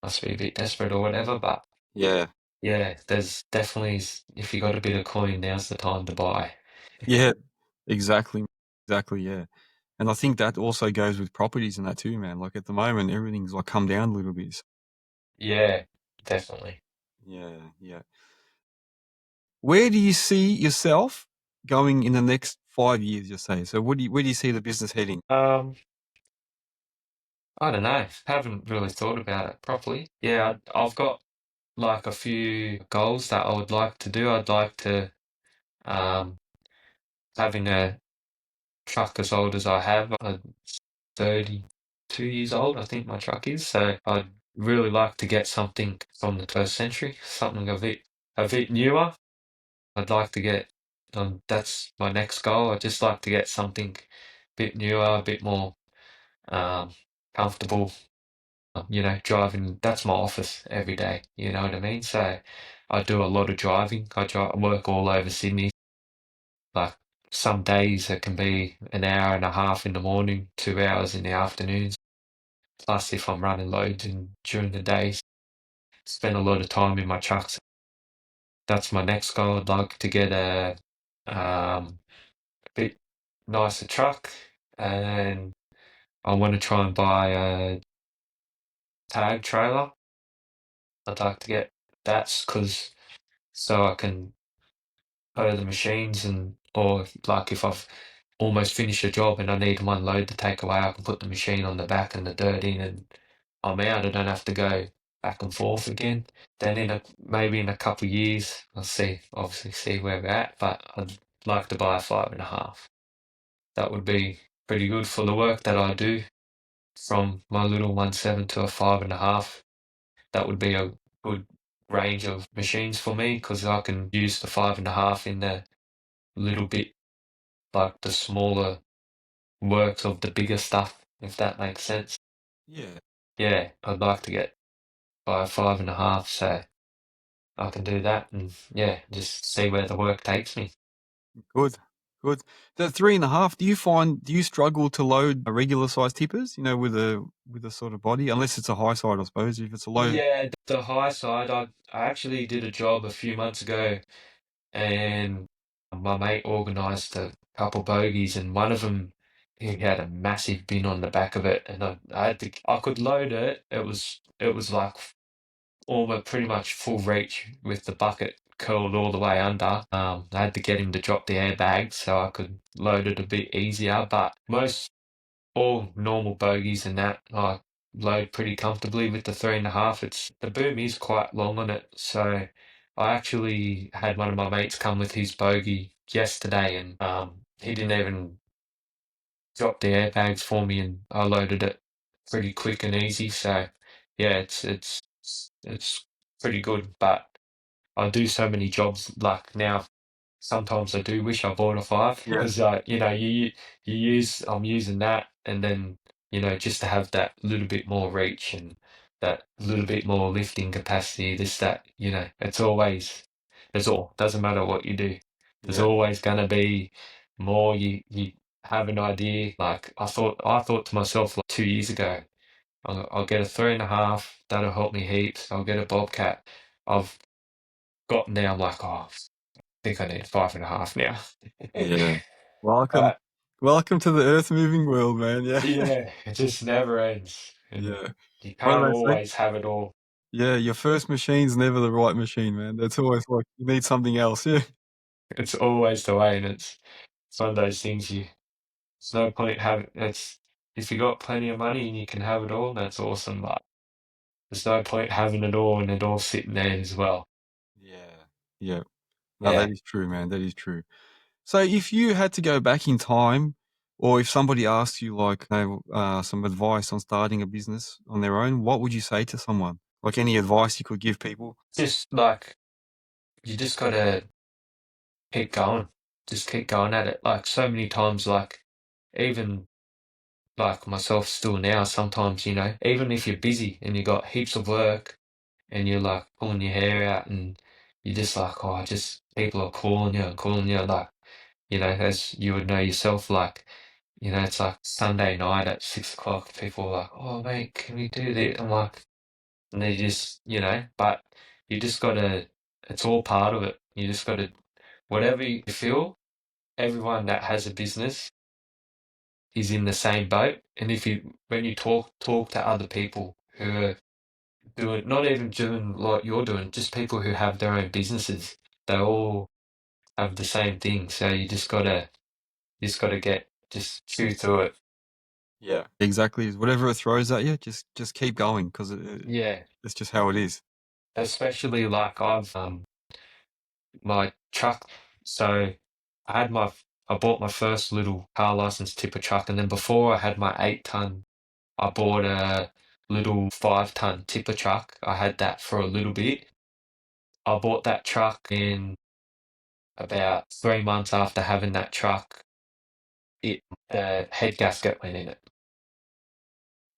must be a bit desperate or whatever. But yeah, yeah, there's definitely, if you got a bit of coin, now's the time to buy. yeah. Exactly, exactly. Yeah. And I think that also goes with properties and that too, man. Like at the moment, everything's like come down a little bit. Yeah, definitely. Yeah, yeah. Where do you see yourself going in the next 5 years, you say? So where do you see the business heading? Um, I don't know. Haven't really thought about it properly. Yeah, I've got like a few goals that I would like to do. I'd like to um having a truck as old as I have. I'm 32 years old, I think my truck is. So I'd really like to get something from the first century, something a bit newer. I'd like to get that's my next goal. I'd just like to get something a bit newer, a bit more um comfortable. Driving, that's my office every day, you know what I mean? So I do a lot of driving. I work all over Sydney. Like some days it can be an hour and a half in the morning, 2 hours in the afternoons. Plus, if I'm running loads during the days, spend a lot of time in my trucks. That's my next goal. I'd like to get a bit nicer truck, and I want to try and buy a tag trailer. I'd like to get that because so I can go to the machines or like if I've almost finished a job and I need one load to take away, I can put the machine on the back and the dirt in and I'm out. I don't have to go back and forth again. Then maybe in a couple of years, obviously see where we're at, but I'd like to buy a 5.5. That would be pretty good for the work that I do from my little 1.7 to a 5.5. That would be a good range of machines for me because I can use the 5.5 in the little bit like the smaller works of the bigger stuff, if that makes sense. Yeah. Yeah, I'd like to get by a 5.5, so I can do that and yeah, just see where the work takes me. Good. Good. The 3.5, do you struggle to load a regular size tippers, with a sort of body? Unless it's a high side, I suppose. If it's a low. Yeah, the high side, I actually did a job a few months ago and my mate organised a couple bogies and one of them he had a massive bin on the back of it and I could load it. It was like almost pretty much full reach with the bucket curled all the way under. I had to get him to drop the airbag so I could load it a bit easier. But most all normal bogies and that I load pretty comfortably with the 3.5. The boom is quite long on it, so I actually had one of my mates come with his bogey yesterday, and he didn't even drop the airbags for me, and I loaded it pretty quick and easy. So yeah, it's pretty good. But I do so many jobs like now. Sometimes I do wish I bought a 5 Yeah. because I'm using that, and then just to have that little bit more reach and that little bit more lifting capacity. It's all doesn't matter what you do. There's Yeah. always gonna be more. You have an idea. Like I thought to myself like 2 years ago, I'll get a 3.5. That'll help me heaps. I'll get a Bobcat. I've gotten there. I'm like, oh, think I need 5.5 now. Yeah. Welcome. But Welcome to the earth moving world, man. Yeah. yeah, it just never ends. And Yeah. you What do can't they say? always have it all. Yeah, your first machine's never the right machine, man. That's always like you need something else. Yeah. It's always the way, and it's one of those things it's no point having it's if you got plenty of money and you can have it all, that's awesome. But there's no point having it all and it all sitting there as well. Yeah. Yeah. No, Yeah. that is true, man. That is true. So if you had to go back in time, or if somebody asked you like some advice on starting a business on their own, what would you say to someone? Like any advice you could give people? Just like you just gotta keep going. Just keep going at it. Like so many times, like even like myself still now, sometimes, even if you're busy and you got heaps of work and you're like pulling your hair out and you're just like, oh, just people are calling you and calling you, like, as you would know yourself, like, it's like Sunday night at 6 o'clock, people are like, oh, mate, can we do this? I'm like, and they just, but you just gotta, it's all part of it. You just gotta, whatever you feel, everyone that has a business is in the same boat. And when you talk to other people who are doing, not even doing what you're doing, just people who have their own businesses, they all have the same thing. So you just gotta just chew through it. Yeah. Exactly. Whatever it throws at you, just keep going because Yeah. it's just how it is. Especially like I've my truck. So I bought my first little car license tipper truck, and then before I had my 8 ton, I bought a little 5 ton tipper truck. I had that for a little bit. I bought that truck in about 3 months after having that truck. The head gasket went in it,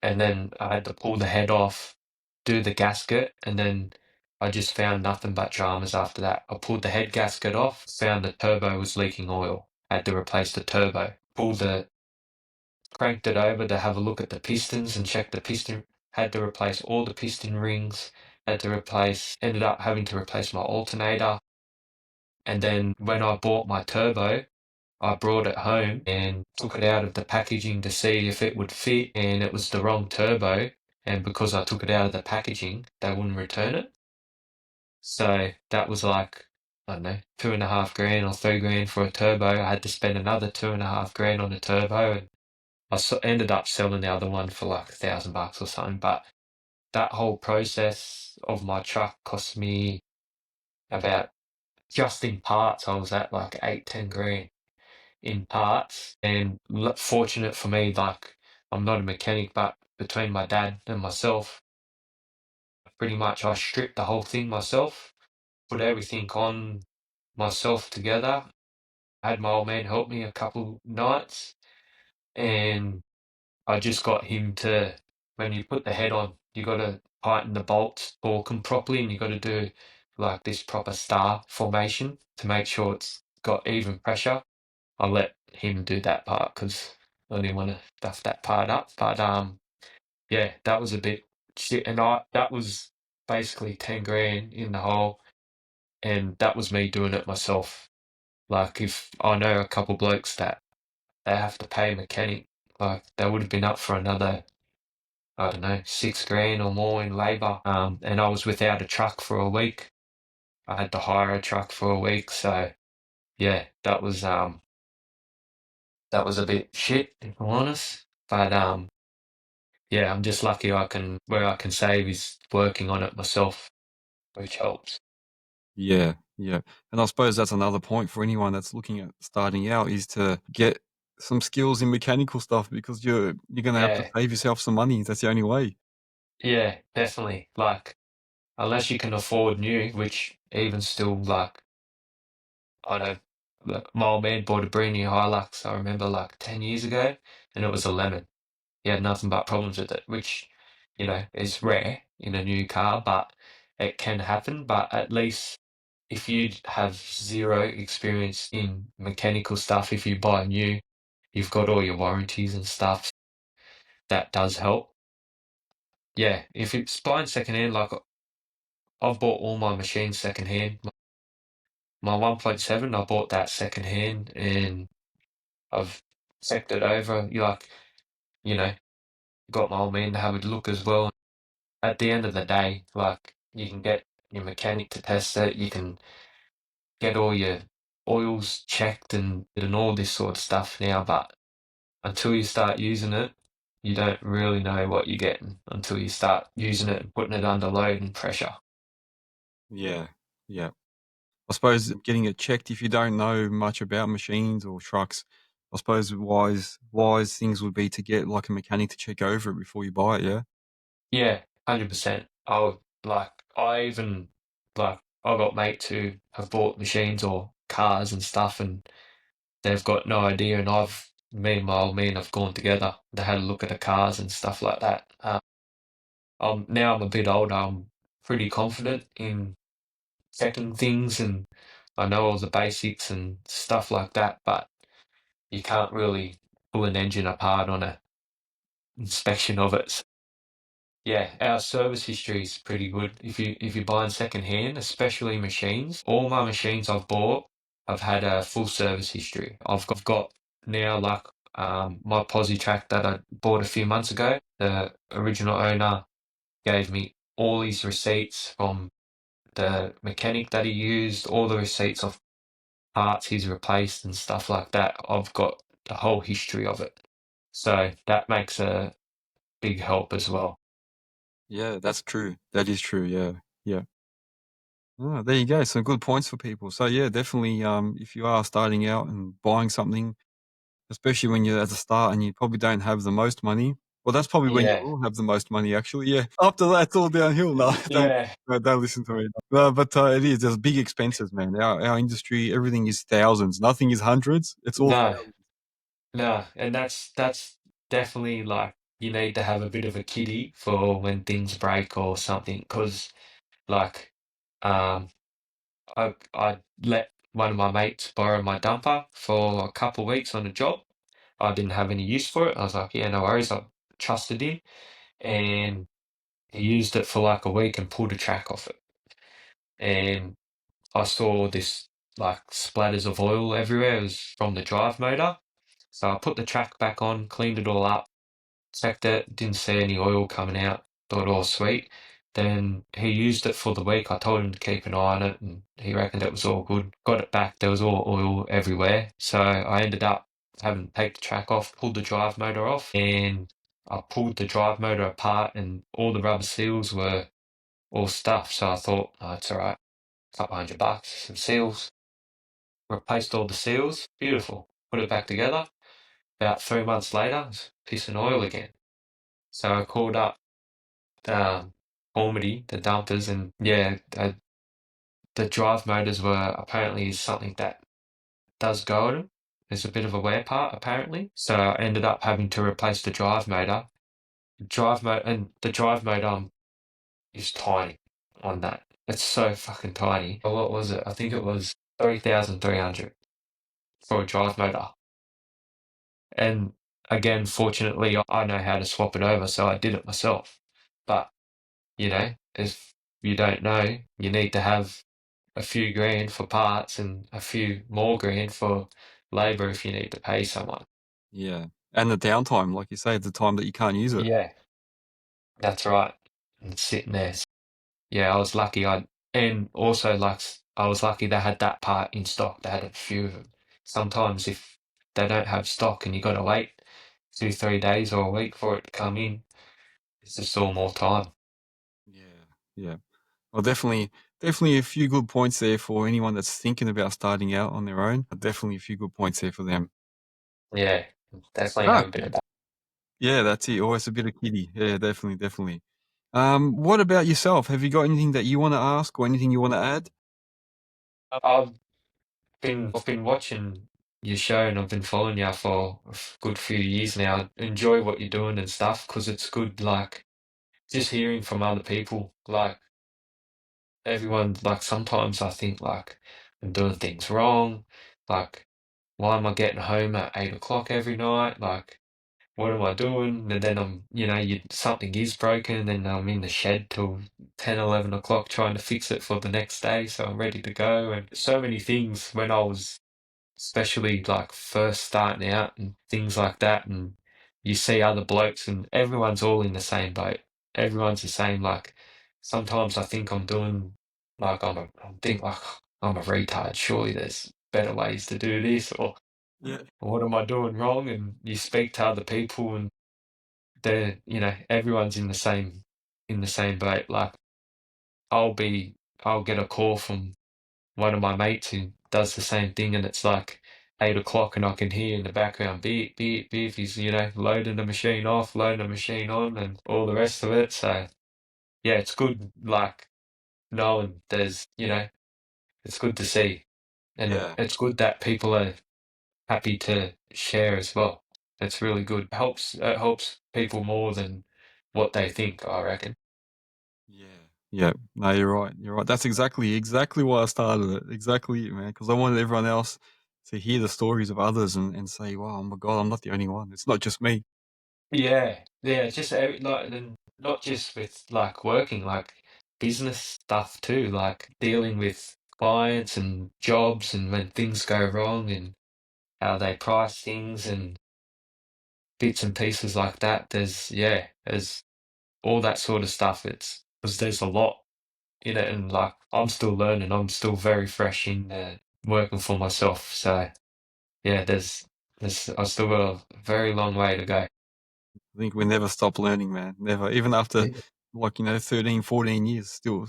and then I had to pull the head off, do the gasket, and then I just found nothing but dramas after that. I pulled the head gasket off, found the turbo was leaking oil, had to replace the turbo. Cranked it over to have a look at the pistons and check the piston. Had to replace all the piston rings. Ended up having to replace my alternator. And then when I bought my turbo, I brought it home and took it out of the packaging to see if it would fit, and it was the wrong turbo. And because I took it out of the packaging, they wouldn't return it. So that was like, I don't know, 2.5 grand or 3 grand for a turbo. I had to spend another 2.5 grand on a turbo, and ended up selling the other one for like $1,000 or something. But that whole process of my truck cost me about, just in parts, I was at like 8-10 grand in parts. And fortunate for me, like, I'm not a mechanic, but between my dad and myself, pretty much I stripped the whole thing myself, put everything on myself together. I had my old man help me a couple nights, and I just got him to, when you put the head on, you got to tighten the bolts, torque them properly, and you got to do like this proper star formation to make sure it's got even pressure. I let him do that part because I didn't want to stuff that part up. But yeah, that was a bit shit, and that was basically 10 grand in the hole, and that was me doing it myself. Like, if I know a couple blokes that they have to pay a mechanic, like they would have been up for another, I don't know, 6 grand or more in labour. And I was without a truck for a week. I had to hire a truck for a week, so yeah, that was a bit shit, if I'm honest. But yeah, I'm just lucky where I can save is working on it myself, which helps. Yeah, yeah. And I suppose that's another point for anyone that's looking at starting out is to get some skills in mechanical stuff because you're gonna have to Yeah, save yourself some money. That's the only way. yeah, definitely. Like, unless you can afford new, which even still, like, I know, my old man bought a brand new Hilux, I remember, like 10 years ago, and it was a lemon. He had nothing but problems with it, which, is rare in a new car, but it can happen. But at least if you have zero experience in mechanical stuff, if you buy new, you've got all your warranties and stuff. That does help. Yeah, if it's buying secondhand, like I've bought all my machines secondhand. My 1.7, I bought that secondhand, and I've checked it over. You know, got my old man to have a look as well. At the end of the day, like, you can get your mechanic to test it. You can get all your oils checked and all this sort of stuff now, but until you start using it, you don't really know what you're getting until you start using it and putting it under load and pressure. Yeah, yeah. I suppose getting it checked if you don't know much about machines or trucks, I suppose wise things would be to get like a mechanic to check over it before you buy it, yeah? Yeah, 100%. I got mates who have bought machines or cars and stuff, and they've got no idea. And me and my old man have gone together. They had a look at the cars and stuff like that. Now I'm a bit older. I'm pretty confident in checking things, and I know all the basics and stuff like that. But you can't really pull an engine apart on a inspection of it. Yeah, our service history is pretty good. If you're buying secondhand, especially machines, all my machines I've bought, I've had a full service history. I've got now, like, my posi track that I bought a few months ago. The original owner gave me all his receipts from the mechanic that he used, all the receipts of parts he's replaced and stuff like that. I've got the whole history of it, so that makes a big help as well. Yeah, that's true. That is true, yeah. Yeah. Oh, there you go. Some good points for people. So yeah, definitely if you are starting out and buying something, especially when you're at the start and you probably don't have the most money. Well, that's probably when you Yeah, will have the most money, actually. Yeah. After that, it's all downhill. No, yeah. don't listen to me. No, but it is. There's big expenses, man. Our industry, everything is thousands. Nothing is hundreds. It's all No, thousands. no, and that's definitely, like, you need to have a bit of a kitty for when things break or something, because, like, um, I let one of my mates borrow my dumper for a couple of weeks on a job. I didn't have any use for it. I was like, yeah, no worries. I trusted him, and he used it for like a week and pulled a track off it. And I saw this, like, splatters of oil everywhere. It was from the drive motor. So I put the track back on, cleaned it all up, checked it, didn't see any oil coming out. Thought all sweet. Then he used it for the week. I told him to keep an eye on it, and he reckoned it was all good. Got it back. There was all oil everywhere. So I ended up having to take the track off, pulled the drive motor off, and I pulled the drive motor apart, and all the rubber seals were all stuffed. So I thought, oh, it's all right. Couple $100, some seals. Replaced all the seals. Beautiful. Put it back together. About 3 months later, it's pissing oil again. So I called up Ormity, the dumpers, and yeah, the drive motors were apparently something that does go on them. There's a bit of a wear part apparently. So I ended up having to replace the drive motor. The drive motor is tiny on that. It's so fucking tiny. But what was it? I think it was 3,300 for a drive motor. And again, fortunately, I know how to swap it over, so I did it myself. But, if you don't know, you need to have a few grand for parts and a few more grand for labor if you need to pay someone. Yeah. And the downtime, like you say, the time that you can't use it. Yeah, that's right. And sitting there. Yeah, I was lucky. And also I was lucky they had that part in stock. They had a few of them. Sometimes if they don't have stock and you got to wait 2, 3 days or a week for it to come in, it's just all more time. Yeah. Yeah. Well, definitely a few good points there for anyone that's thinking about starting out on their own. Definitely a few good points there for them. Yeah, definitely Ah, have a bit of that. yeah, that's it. Always a bit of kiddie. Yeah, definitely. What about yourself? Have you got anything that you want to ask or anything you want to add? I've been watching your show and I've been following you for a good few years now. I enjoy what you're doing and stuff because it's good, like just hearing from other people. Like everyone, like sometimes I think like I'm doing things wrong. Like, why am I getting home at 8 o'clock every night? Like, what am I doing? And then something is broken, and then I'm in the shed till 10, 11 o'clock trying to fix it for the next day, so I'm ready to go. And so many things when I was especially like first starting out and things like that, and you see other blokes and everyone's all in the same boat. Everyone's the same. Like sometimes I think I'm doing like I think like I'm a retard. Surely there's better ways to do this, or Yeah. what am I doing wrong? And you speak to other people, and everyone's in the same boat. Like I'll get a call from one of my mates who does the same thing, and it's like 8 o'clock, and I can hear in the background beep, beep, beep. He's loading the machine off, loading the machine on, and all the rest of it. So yeah, it's good. Like knowing it's good to see, and Yeah. it's good that people are happy to share as well. It's really good. It helps people more than what they think, I reckon. Yeah. Yeah. No, you're right. You're right. That's exactly why I started it. Exactly, man. Because I wanted everyone else to hear the stories of others and say, wow, oh my God, I'm not the only one. It's not just me. Yeah, yeah, just like, and not just with like working, like business stuff too, like dealing with clients and jobs and when things go wrong and how they price things and bits and pieces like that. There's all that sort of stuff. It's because there's a lot in it, and like I'm still learning. I'm still very fresh in working for myself. So yeah, there's I still got a very long way to go. I think we never stop learning, man. Never. Even after 13, 14 years, still,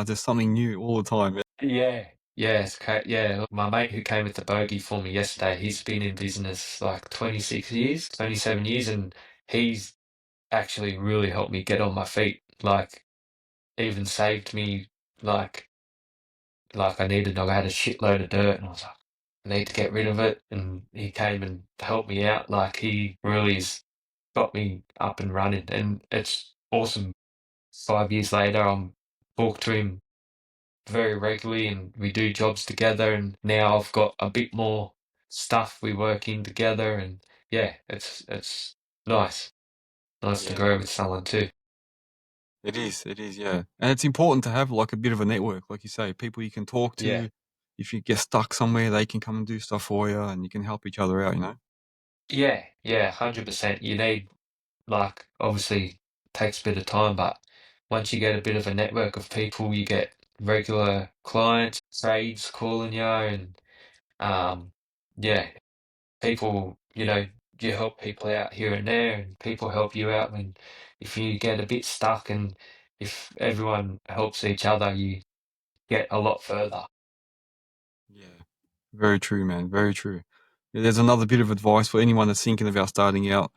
there's something new all the time. Yeah, yeah, yeah. My mate who came with the bogey for me yesterday, he's been in business like 26 years, 27 years, and he's actually really helped me get on my feet. Like, even saved me, like, I had a shitload of dirt, and I was like, I need to get rid of it. And he came and helped me out. Like, he really has got me up and running, and it's awesome. 5 years later, I'm booked to him very regularly and we do jobs together, and now I've got a bit more stuff we work in together, and yeah, it's nice. Nice to Yeah. grow with someone too. It is, yeah. And it's important to have like a bit of a network, like you say, people you can talk Yeah. to. If you get stuck somewhere, they can come and do stuff for you and you can help each other out, you know? Yeah, yeah, 100%. You need like obviously takes a bit of time, but once you get a bit of a network of people, you get regular clients, trades calling you, and yeah, people, you help people out here and there, and people help you out when if you get a bit stuck, and if everyone helps each other, you get a lot further. Yeah. Very true, man. Very true. Yeah, there's another bit of advice for anyone that's thinking about starting out.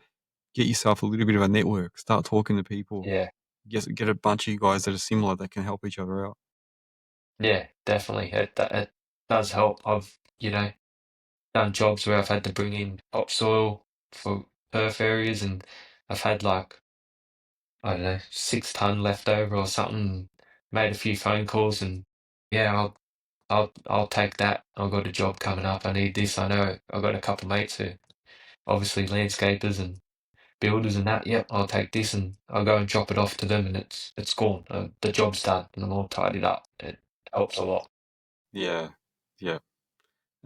Get yourself a little bit of a network. Start talking to people. Yeah, Get a bunch of you guys that are similar that can help each other out. yeah, definitely. It does help. I've, done jobs where I've had to bring in topsoil for turf areas, and I've had like, I don't know, 6 ton left over or something. Made a few phone calls, and yeah, I'll take that. I've got a job coming up. I need this. I know I've got a couple mates who obviously landscapers and builders and that. Yep, I'll take this, and I'll go and drop it off to them, and it's gone. The job's done, and I'm all tidied up. It helps a lot. Yeah. Yeah.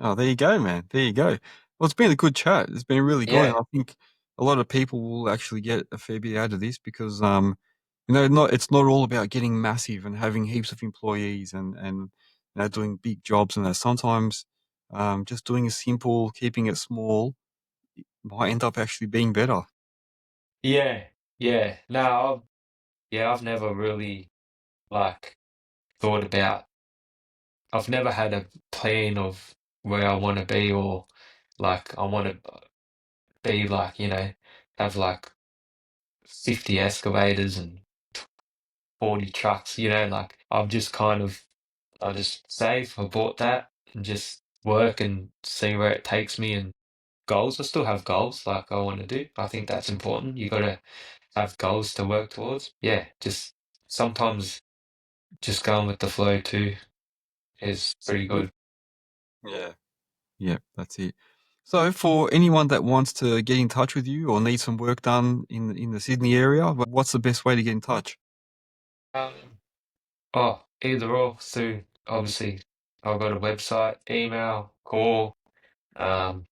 Oh, there you go, man. There you go. Well, it's been a good chat. It's been really good. And Yeah, I think a lot of people will actually get a fair bit out of this because, it's not all about getting massive and having heaps of employees and doing big jobs and that. Sometimes, just doing a simple, keeping it small might end up actually being better. yeah, yeah. No, I've never really like thought about. I've never had a plan of where I want to be, or like I want to be like, have like 50 excavators and 40 trucks, like I just save, I bought that and just work and see where it takes me, and goals. I still have goals like I want to do. I think that's important. You got to have goals to work towards. Yeah, just sometimes just going with the flow too is pretty Yeah. good. Yeah. Yeah, that's it. So, for anyone that wants to get in touch with you or need some work done in the Sydney area, what's the best way to get in touch? Um, oh, either or through, obviously, I've got a website, email, call, um,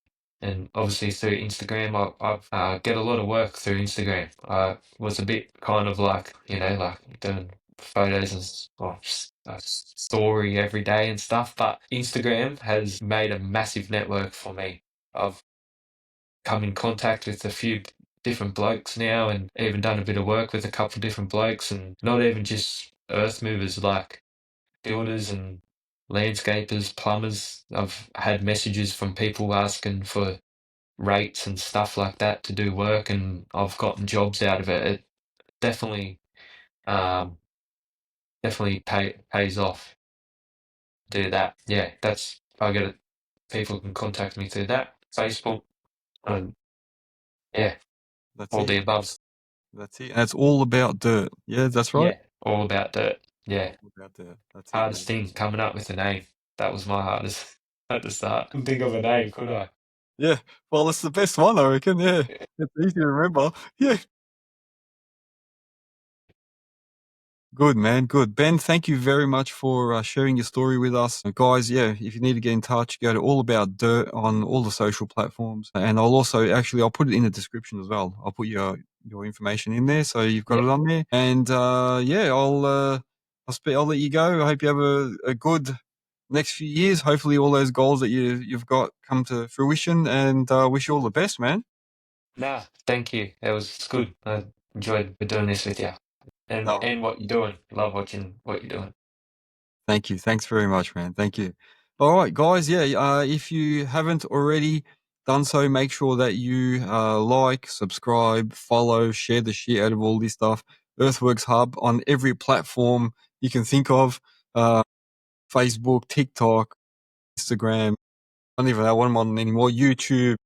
and obviously through Instagram. I've get a lot of work through Instagram. I was a bit kind of like, like doing photos and or just a story every day and stuff, but Instagram has made a massive network for me. I've come in contact with a few different blokes now, and even done a bit of work with a couple of different blokes, and not even just earth movers, like builders and landscapers, plumbers. I've had messages from people asking for rates and stuff like that to do work, and I've gotten jobs out of it. It definitely, um, definitely pays off to do that. Yeah, I get it. People can contact me through that, Facebook, and yeah, That's all it. the above. That's it. And it's all about dirt. Yeah, that's right. Yeah, all about dirt. Yeah, All about dirt. That's it, hardest man. thing coming up with a name. That was my hardest at the start. Couldn't think of a name, could I? Yeah. Well, it's the best one, I reckon. Yeah. It's easy to remember. Yeah. Good, man. Good. Ben, thank you very much for sharing your story with us. Guys, yeah, if you need to get in touch, go to All About Dirt on all the social platforms. And I'll put it in the description as well. I'll put your information in there so you've got Yeah. it on there. And yeah, I'll let you go. I hope you have a good next few years. Hopefully all those goals that you've got come to fruition, and wish you all the best, man. Nah, thank you. It was good. I enjoyed doing this with you. No, And what you're doing. Love watching what you're doing. thank you. Thanks very much, man. Thank you. All right, guys. Yeah, if you haven't already done so, make sure that you like, subscribe, follow, share the shit out of all this stuff. Earthworks Hub on every platform you can think of. Uh, Facebook, TikTok, Instagram. I don't even know what I'm on anymore. YouTube.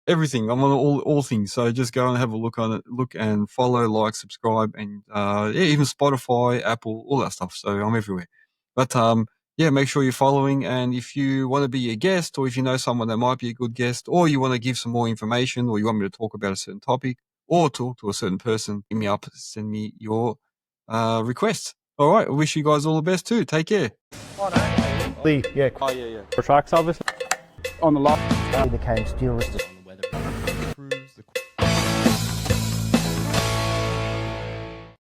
Everything. I'm on all things. So just go and have a look on it. Look and follow, like, subscribe, and yeah, even Spotify, Apple, all that stuff. So I'm everywhere. But yeah, make sure you're following. And if you want to be a guest, or if you know someone that might be a good guest, or you want to give some more information, or you want me to talk about a certain topic, or talk to a certain person, hit me up, send me your requests. All right. I wish you guys all the best too. Take care. Yeah, Oh yeah, yeah. For tracks, obviously. On the lot. became steel resistant.